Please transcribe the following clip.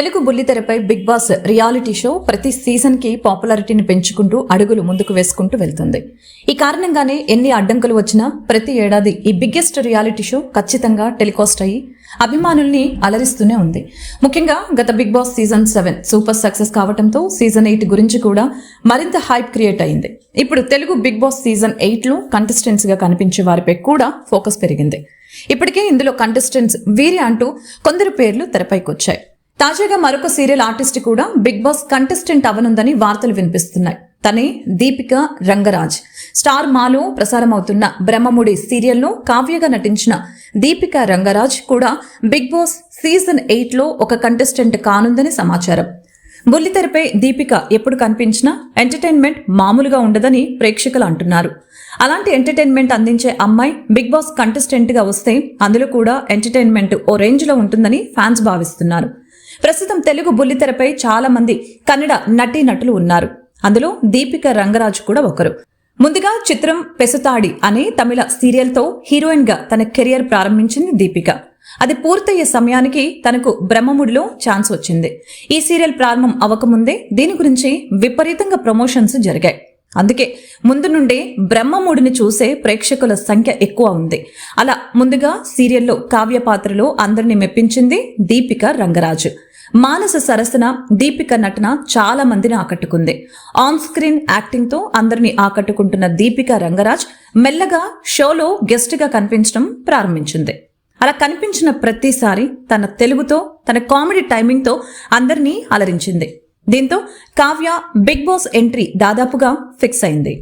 తెలుగు బుల్లితెరపై Bigg Boss reality show ప్రతి season కి పాపులారిటీని పెంచుకుంటూ అడుగులు ముందుకు వేసుకుంటూ వెళ్తుంది. ఈ కారణంగానే ఎన్ని అడ్డంకులు వచ్చినా ప్రతి ఏడాది ఈ బిగ్గెస్ట్ రియాలిటీ షో ఖచ్చితంగా టెలికాస్ట్ అయ్యి అభిమానుల్ని అలరిస్తూనే ఉంది. ముఖ్యంగా గత Bigg Boss season 7 super success కావడంతో సీజన్ 8 గురించి కూడా మరింత హైప్ క్రియేట్ అయింది. ఇప్పుడు తెలుగు బిగ్ బాస్ సీజన్ 8 లో కంటెస్టెంట్స్ గా కనిపించే వారిపై కూడా ఫోకస్ పెరిగింది. ఇప్పటికే ఇందులో కంటెస్టెంట్స్ వీరి అంటూ కొందరు పేర్లు తెరపైకి వచ్చాయి. తాజాగా మరొక సీరియల్ ఆర్టిస్ట్ కూడా బిగ్ బాస్ కంటెస్టెంట్ అవనుందని వార్తలు వినిపిస్తున్నాయి. తనే దీపిక రంగరాజ్. స్టార్ మాలో ప్రసారమవుతున్న బ్రహ్మముడి సీరియల్లో కావ్యగా నటించిన దీపిక రంగరాజ్ కూడా బిగ్ బాస్ సీజన్ 8 లో ఒక కంటెస్టెంట్ కానుందని సమాచారం. బుల్లితెరపై దీపిక ఎప్పుడు కనిపించినా ఎంటర్టైన్మెంట్ మామూలుగా ఉండదని ప్రేక్షకులు అంటున్నారు. అలాంటి ఎంటర్టైన్మెంట్ అందించే అమ్మాయి బిగ్ బాస్ కంటెస్టెంట్ గా వస్తే అందులో కూడా ఎంటర్టైన్మెంట్ ఓ రేంజ్ లో ఉంటుందని ఫ్యాన్స్ భావిస్తున్నారు. ప్రస్తుతం తెలుగు బుల్లితెరపై చాలా మంది కన్నడ నటీనటులు ఉన్నారు. అందులో దీపిక రంగరాజ్ కూడా ఒకరు. ముందుగా చిత్రం పెసుతాడి అనే తమిళ సీరియల్ తో హీరోయిన్ గా తన కెరియర్ ప్రారంభించింది దీపిక. అది పూర్తయ్యే సమయానికి తనకు బ్రహ్మముడిలో ఛాన్స్ వచ్చింది. ఈ సీరియల్ ప్రారంభం అవ్వకముందే దీని గురించి విపరీతంగా ప్రమోషన్స్ జరిగాయి. అందుకే ముందు నుండే బ్రహ్మముడిని చూసే ప్రేక్షకుల సంఖ్య ఎక్కువ ఉంది. అలా ముందుగా సీరియల్లో కావ్య పాత్రలో అందరినీ మెప్పించింది దీపిక రంగరాజు. మానస సరసన దీపిక నటన చాలా మందిని ఆకట్టుకుంది. ఆన్ స్క్రీన్ యాక్టింగ్ తో అందరినీ ఆకట్టుకుంటున్న దీపిక రంగరాజ్ మెల్లగా షోలో గెస్ట్ గా కనిపించడం ప్రారంభించింది. అలా కనిపించిన ప్రతిసారి తన తెలుగుతో తన కామెడీ టైమింగ్ తో అందరినీ అలరించింది. దీంతో కావ్య బిగ్ బాస్ ఎంట్రీ దాదాపుగా ఫిక్స్ అయింది.